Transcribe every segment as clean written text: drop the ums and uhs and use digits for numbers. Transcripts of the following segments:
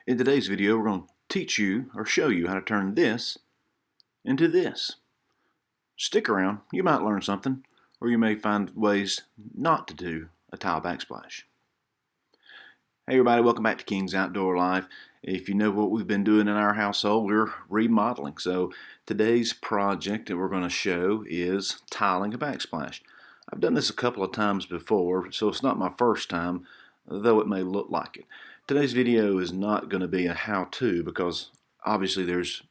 In today's video, we're going to teach you or show you how to turn this into this. Stick around, you might learn something, or you may find ways not to do a tile backsplash. Hey everybody, welcome back to King's Outdoor Life. If you know what we've been doing in our household, we're remodeling. So today's project that we're going to show is tiling a backsplash. I've done this a couple of times before, so it's not my first time, though it may look like it. Today's video is not going to be a how-to because obviously there's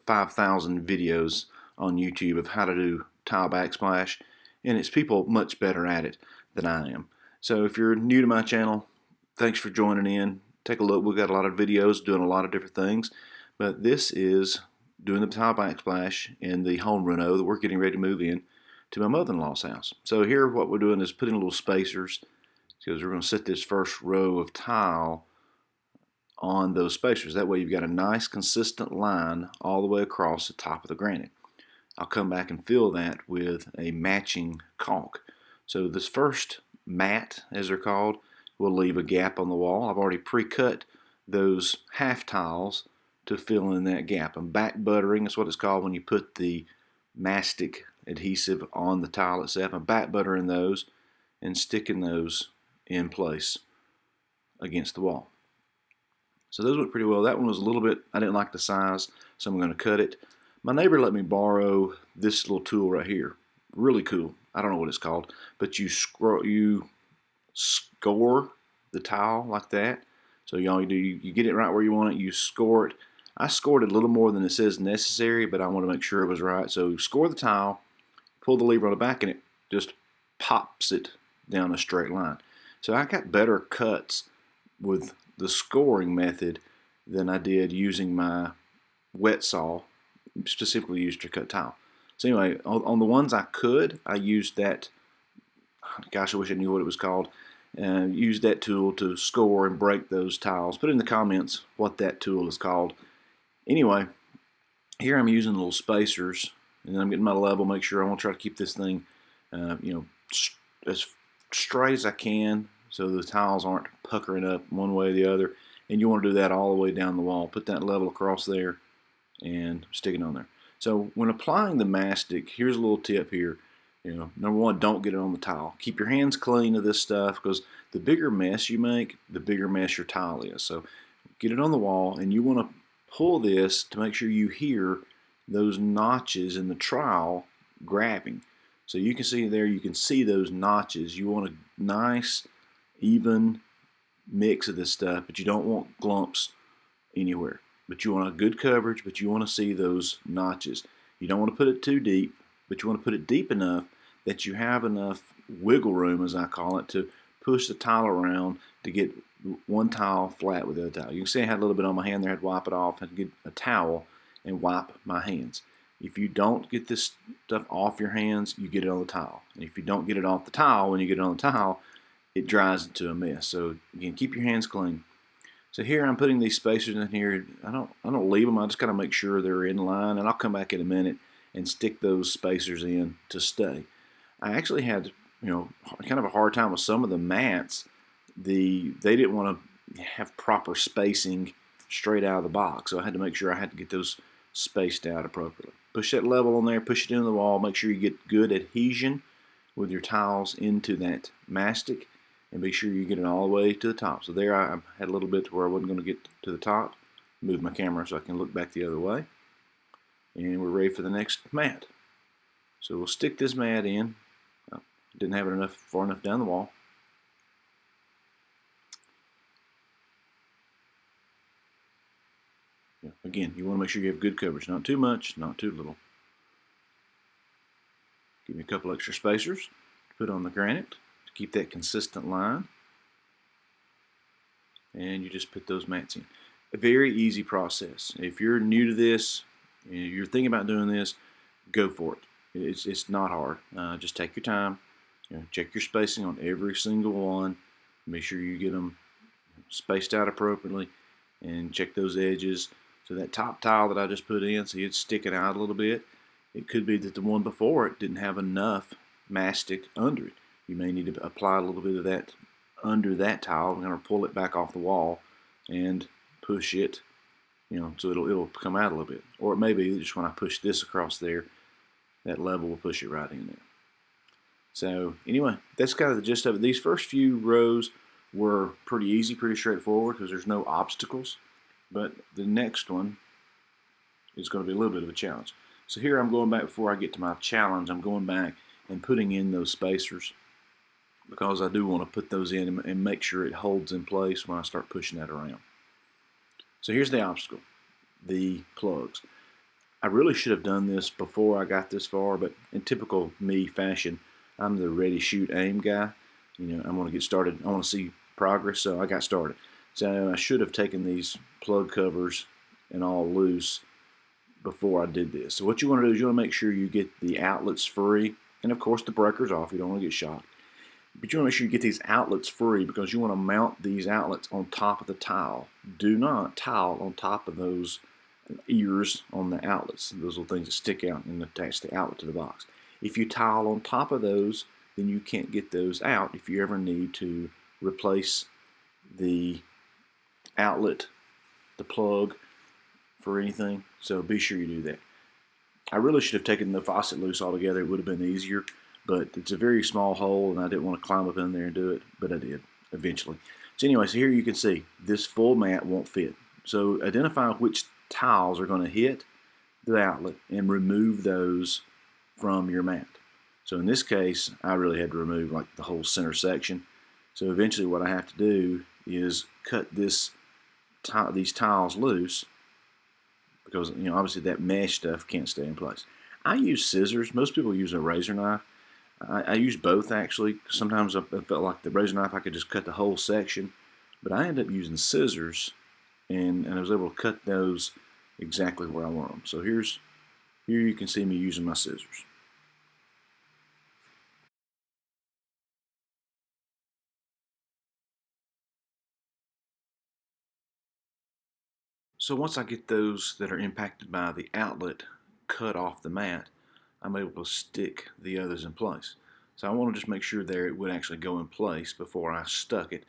5,000 videos on YouTube of how to do tile backsplash, and it's people much better at it than I am. So if you're new to my channel, thanks for joining in. Take a look. We've got a lot of videos doing a lot of different things, but this is doing the tile backsplash in the home reno that we're getting ready to move in to my mother-in-law's house. So here what we're doing is putting little spacers, because we're going to set this first row of tile on those spacers. That way you've got a nice consistent line all the way across the top of the granite. I'll come back and fill that with a matching caulk. So this first mat, as they're called, will leave a gap on the wall. I've already pre-cut those half tiles to fill in that gap. I'm back buttering, that's what it's called when you put the mastic adhesive on the tile itself. I'm back buttering those and sticking those in place against the wall. So those went pretty well. That one was a little bit, I didn't like the size, so I'm going to cut it. My neighbor let me borrow this little tool right here. Really cool. I don't know what it's called, but you score the tile like that. So all you do, you get it right where you want it, you score it. I scored it a little more than it says necessary, but I want to make sure it was right. So score the tile, pull the lever on the back, and it just pops it down a straight line. So I got better cuts with the scoring method than I did using my wet saw, specifically used to cut tile. So anyway, on the ones I used that, gosh, I wish I knew what it was called, used that tool to score and break those tiles. Put in the comments what that tool is called. Anyway, here I'm using little spacers, and then I'm getting my level, make sure I want to try to keep this thing as straight as I can, so the tiles aren't puckering up one way or the other. And you want to do that all the way down the wall. Put that level across there and stick it on there. So when applying the mastic, here's a little tip here. Number one, don't get it on the tile. Keep your hands clean of this stuff, because the bigger mess you make, the bigger mess your tile is. So get it on the wall, and you want to pull this to make sure you hear those notches in the trowel grabbing. So you can see there, you can see those notches. You want a nice even mix of this stuff, but you don't want glumps anywhere. But you want a good coverage, but you want to see those notches. You don't want to put it too deep, but you want to put it deep enough that you have enough wiggle room, as I call it, to push the tile around to get one tile flat with the other tile. You can see I had a little bit on my hand there. I had to wipe it off. I had to get a towel and wipe my hands. If you don't get this stuff off your hands, you get it on the tile. And if you don't get it off the tile, when you get it on the tile, it dries into a mess. So again, keep your hands clean. So here I'm putting these spacers in here. I don't leave them. I just kind of make sure they're in line, and I'll come back in a minute and stick those spacers in to stay. I actually had kind of a hard time with some of the mats. They didn't want to have proper spacing straight out of the box, so I had to make sure I had to get those spaced out appropriately. Push that level on there, push it into the wall, make sure you get good adhesion with your tiles into that mastic, and be sure you get it all the way to the top. So there I had a little bit to where I wasn't going to get to the top. Move my camera so I can look back the other way. And we're ready for the next mat. So we'll stick this mat in. Didn't have it far enough down the wall. Again, you want to make sure you have good coverage. Not too much, not too little. Give me a couple extra spacers to put on the granite to keep that consistent line. And you just put those mats in. A very easy process. If you're new to this, you're thinking about doing this, go for it. It's not hard. Just take your time. Check your spacing on every single one. Make sure you get them spaced out appropriately, and check those edges. So that top tile that I just put in, see it's sticking out a little bit. It could be that the one before it didn't have enough mastic under it. You may need to apply a little bit of that under that tile. I'm going to pull it back off the wall and push it, so it'll come out a little bit. Or it may be just when I push this across there, that level will push it right in there. So anyway, that's kind of the gist of it. These first few rows were pretty easy, pretty straightforward because there's no obstacles. But the next one is going to be a little bit of a challenge. So here I'm going back before I get to my challenge. I'm going back and putting in those spacers because I do want to put those in and make sure it holds in place when I start pushing that around. So here's the obstacle, the plugs. I really should have done this before I got this far, but in typical me fashion, I'm the ready, shoot, aim guy. I want to get started. I want to see progress, so I got started. So I should have taken these plug covers and all loose before I did this. So what you want to do is you want to make sure you get the outlets free, and of course the breaker's off. You don't want to get shocked. But you want to make sure you get these outlets free because you want to mount these outlets on top of the tile. Do not tile on top of those ears on the outlets, those little things that stick out and attach the outlet to the box. If you tile on top of those, then you can't get those out if you ever need to replace the outlet, the plug for anything. So be sure you do that. I really should have taken the faucet loose altogether. It would have been easier, but it's a very small hole and I didn't want to climb up in there and do it, but I did eventually. So anyway, so here you can see this full mat won't fit. So identify which tiles are going to hit the outlet and remove those from your mat. So in this case, I really had to remove like the whole center section. So eventually what I have to do is cut these tiles loose because obviously that mesh stuff can't stay in place. I use scissors. Most people use a razor knife. I use both actually. Sometimes I felt like the razor knife I could just cut the whole section, but I ended up using scissors and I was able to cut those exactly where I want them. So here you can see me using my scissors. So once I get those that are impacted by the outlet cut off the mat, I'm able to stick the others in place. So I want to just make sure there it would actually go in place before I stuck it.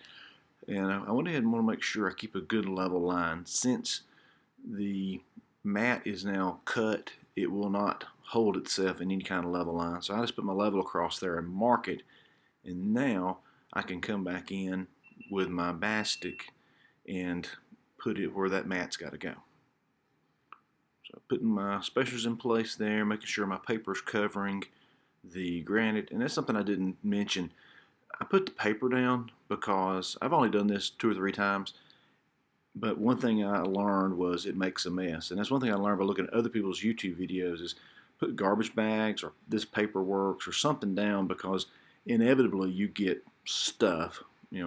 And I went ahead and want to make sure I keep a good level line. Since the mat is now cut, it will not hold itself in any kind of level line. So I just put my level across there and mark it. And now I can come back in with my bastic and put it where that mat's got to go. So putting my spacers in place there, making sure my paper's covering the granite. And that's something I didn't mention. I put the paper down because I've only done this 2 or 3 times. But one thing I learned was it makes a mess. And that's one thing I learned by looking at other people's YouTube videos is put garbage bags or this paperwork or something down because inevitably you get stuff,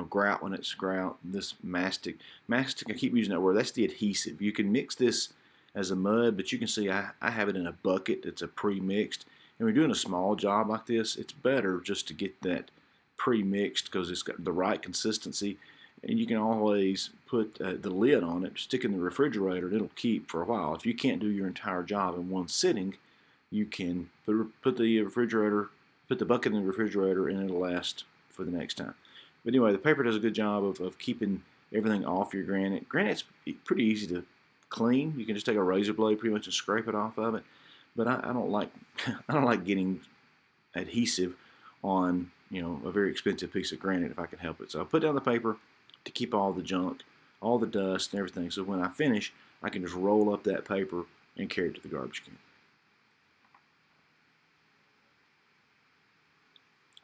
grout when it's grout, this mastic. Mastic, I keep using that word, that's the adhesive. You can mix this as a mud, but you can see I have it in a bucket that's a pre-mixed. And when you're doing a small job like this, it's better just to get that pre-mixed because it's got the right consistency. And you can always put the lid on it, stick it in the refrigerator, and it'll keep for a while. If you can't do your entire job in one sitting, you can put the bucket in the refrigerator, and it'll last for the next time. But anyway, the paper does a good job of keeping everything off your granite. Granite's pretty easy to clean. You can just take a razor blade pretty much and scrape it off of it. But I don't like I don't like getting adhesive on a very expensive piece of granite if I can help it. So I put down the paper to keep all the junk, all the dust and everything. So when I finish, I can just roll up that paper and carry it to the garbage can.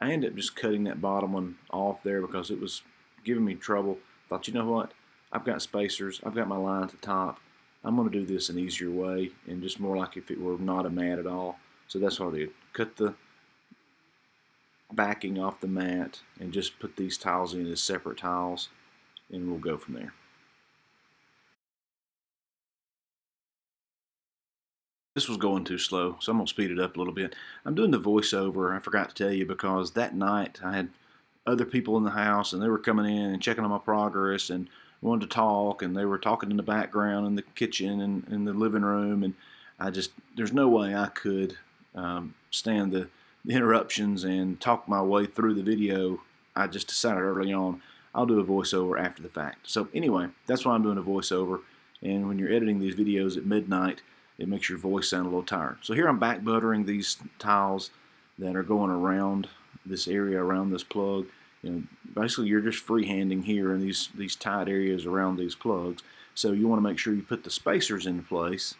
I ended up just cutting that bottom one off there because it was giving me trouble. Thought, you know what? I've got spacers. I've got my line at the top. I'm going to do this an easier way and just more like if it were not a mat at all. So that's what I did. Cut the backing off the mat and just put these tiles in as separate tiles, and we'll go from there. This was going too slow, so I'm going to speed it up a little bit. I'm doing the voiceover, I forgot to tell you, because that night I had other people in the house, and they were coming in and checking on my progress and wanted to talk, and they were talking in the background in the kitchen and in the living room, and there's no way I could stand the interruptions and talk my way through the video. I just decided early on I'll do a voiceover after the fact. So anyway, that's why I'm doing a voiceover. And when you're editing these videos at midnight, it makes your voice sound a little tired. So here I'm back buttering these tiles that are going around this area, around this plug. Basically you're just freehanding here in these tight areas around these plugs. So you want to make sure you put the spacers into place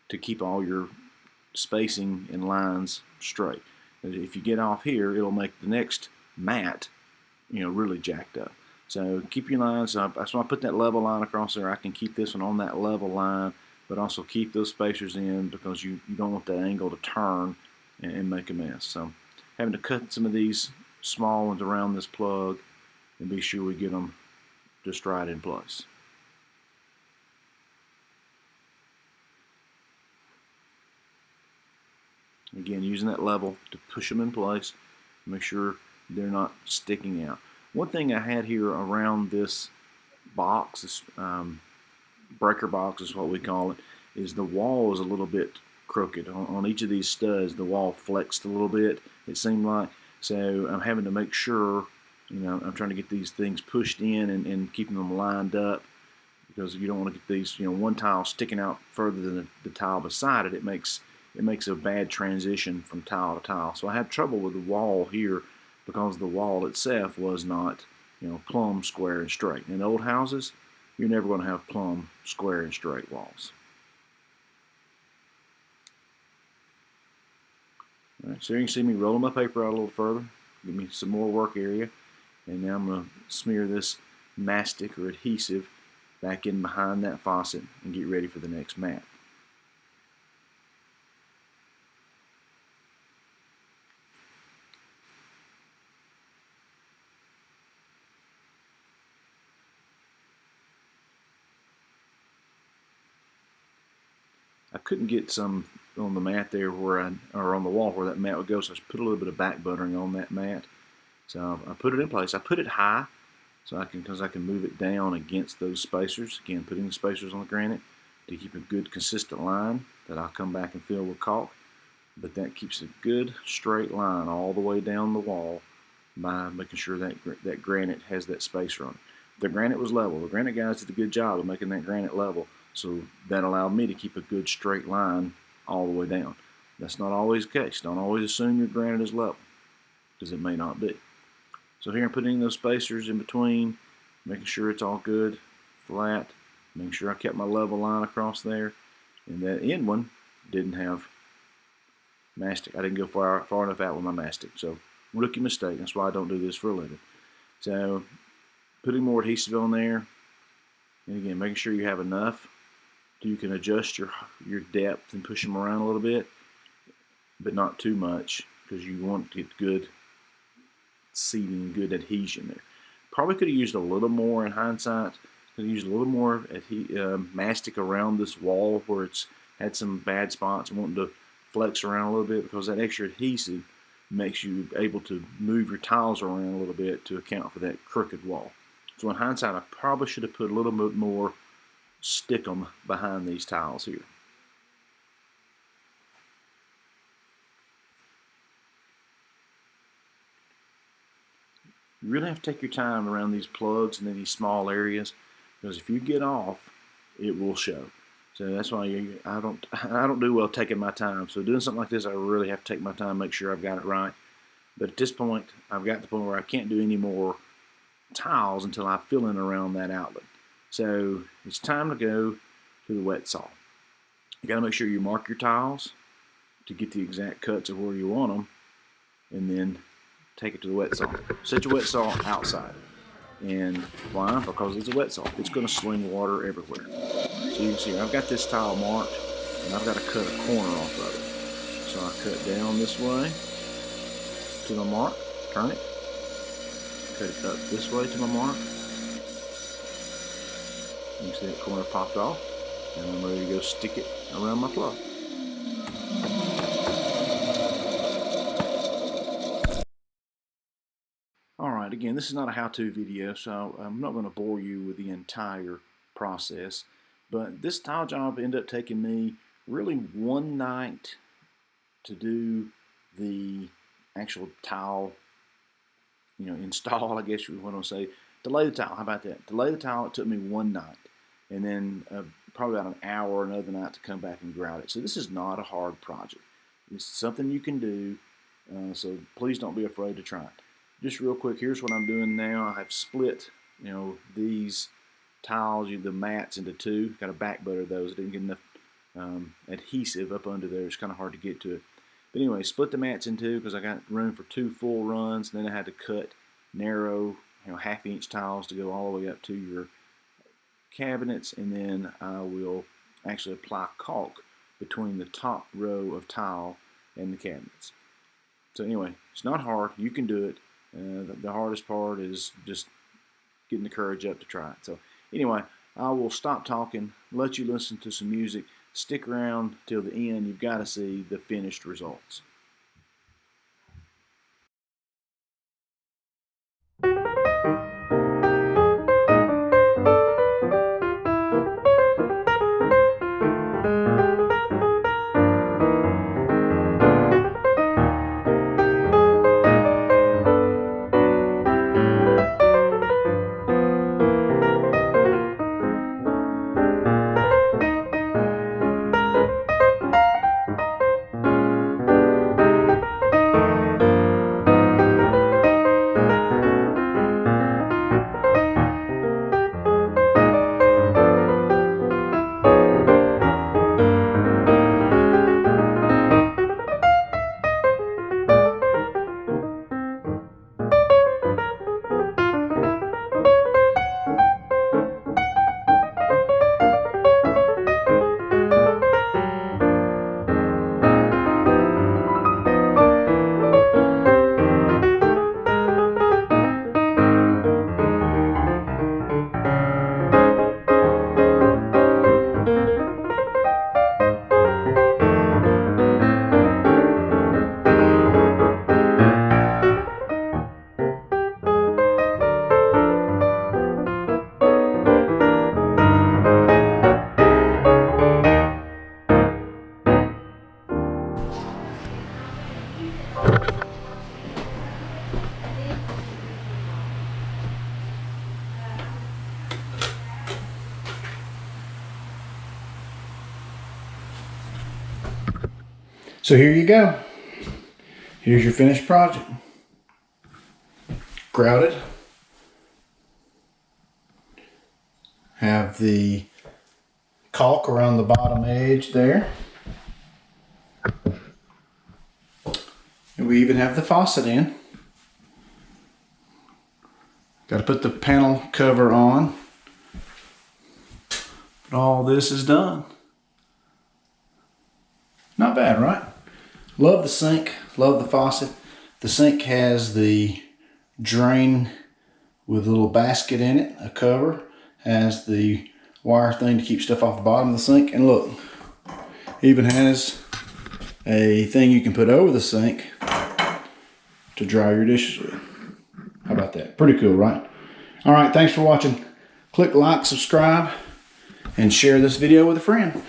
to keep all your spacing and lines straight. If you get off here, it'll make the next mat, really jacked up. So keep your lines up. That's why I put that level line across there. I can keep this one on that level line, but also keep those spacers in because you don't want that angle to turn and make a mess. So having to cut some of these small ones around this plug and be sure we get them just right in place. Again, using that level to push them in place, make sure they're not sticking out. One thing I had here around this box, this breaker box is what we call it, is the wall is a little bit crooked. On each of these studs, the wall flexed a little bit, it seemed like. So I'm having to make sure, I'm trying to get these things pushed in and keeping them lined up, because you don't want to get these, one tile sticking out further than the tile beside it. It makes a bad transition from tile to tile. So I had trouble with the wall here because the wall itself was not, plumb, square, and straight. In old houses, you're never going to have plumb, square, and straight walls. All right, so you can see me rolling my paper out a little further, give me some more work area, and now I'm going to smear this mastic or adhesive back in behind that faucet and get ready for the next mat. I couldn't get some on the mat there or on the wall where that mat would go, so I just put a little bit of back buttering on that mat. So I put it in place. I put it high because I can move it down against those spacers. Again, putting the spacers on the granite to keep a good consistent line that I'll come back and fill with caulk. But that keeps a good straight line all the way down the wall by making sure that granite has that spacer on it. The granite was level. The granite guys did a good job of making that granite level. So that allowed me to keep a good straight line all the way down. That's not always the case. Don't always assume your granite is level, because it may not be. So here I'm putting those spacers in between, making sure it's all good, flat, making sure I kept my level line across there. And that end one didn't have mastic. I didn't go far enough out with my mastic. So rookie mistake. That's why I don't do this for a living. So putting more adhesive on there. And again, making sure you have enough so you can adjust your depth and push them around a little bit, but not too much, because you want to get good seating, good adhesion there. Probably could have used a little more in hindsight. Could have used a little more mastic around this wall where it's had some bad spots and wanting to flex around a little bit, because that extra adhesive makes you able to move your tiles around a little bit to account for that crooked wall. So in hindsight, I probably should have put a little bit more stickum behind these tiles here. You really have to take your time around these plugs and in these small areas, because if you get off, it will show. So that's why I don't do well taking my time. So doing something like this, I really have to take my time, make sure I've got it right. But at this point, I've got to the point where I can't do any more tiles until I fill in around that outlet. So it's time to go to the wet saw. You got to make sure you mark your tiles to get the exact cuts of where you want them, and then take it to the wet saw. Set your wet saw outside. And why? Because it's a wet saw. It's going to sling water everywhere. So you can see I've got this tile marked, and I've got to cut a corner off of it. So I cut down this way to my mark, turn it, cut it up this way to my mark. You can see that corner popped off, and I'm ready to go stick it around my plug. Alright, again, this is not a how-to video, so I'm not going to bore you with the entire process, but this tile job ended up taking me really one night to do the actual tile, install, I guess you want to say. To lay the tile, how about that? To lay the tile, it took me one night. And then probably about an hour another night to come back and grout it. So this is not a hard project. It's something you can do, so please don't be afraid to try it. Just real quick, here's what I'm doing now. I have split, these tiles, the mats, into two. Got a back butter those. I didn't get enough adhesive up under there. It's kind of hard to get to it. But anyway, split the mats in two because I got room for 2 full runs. And then I had to cut narrow, 1/2-inch tiles to go all the way up to your cabinets, and then I will actually apply caulk between the top row of tile and the cabinets. So anyway, it's not hard. You can do it. The hardest part is just getting the courage up to try it. So anyway, I will stop talking, let you listen to some music. Stick around till the end. You've got to see the finished results. So here you go. Here's your finished project. Grouted. Have the caulk around the bottom edge there. And we even have the faucet in. Got to put the panel cover on. But all this is done. Not bad, right? Love the sink, love the faucet. The sink has the drain with a little basket in it, a cover. Has the wire thing to keep stuff off the bottom of the sink. And look, even has a thing you can put over the sink to dry your dishes with. How about that? Pretty cool, right? All right, thanks for watching. Click like, subscribe, and share this video with a friend.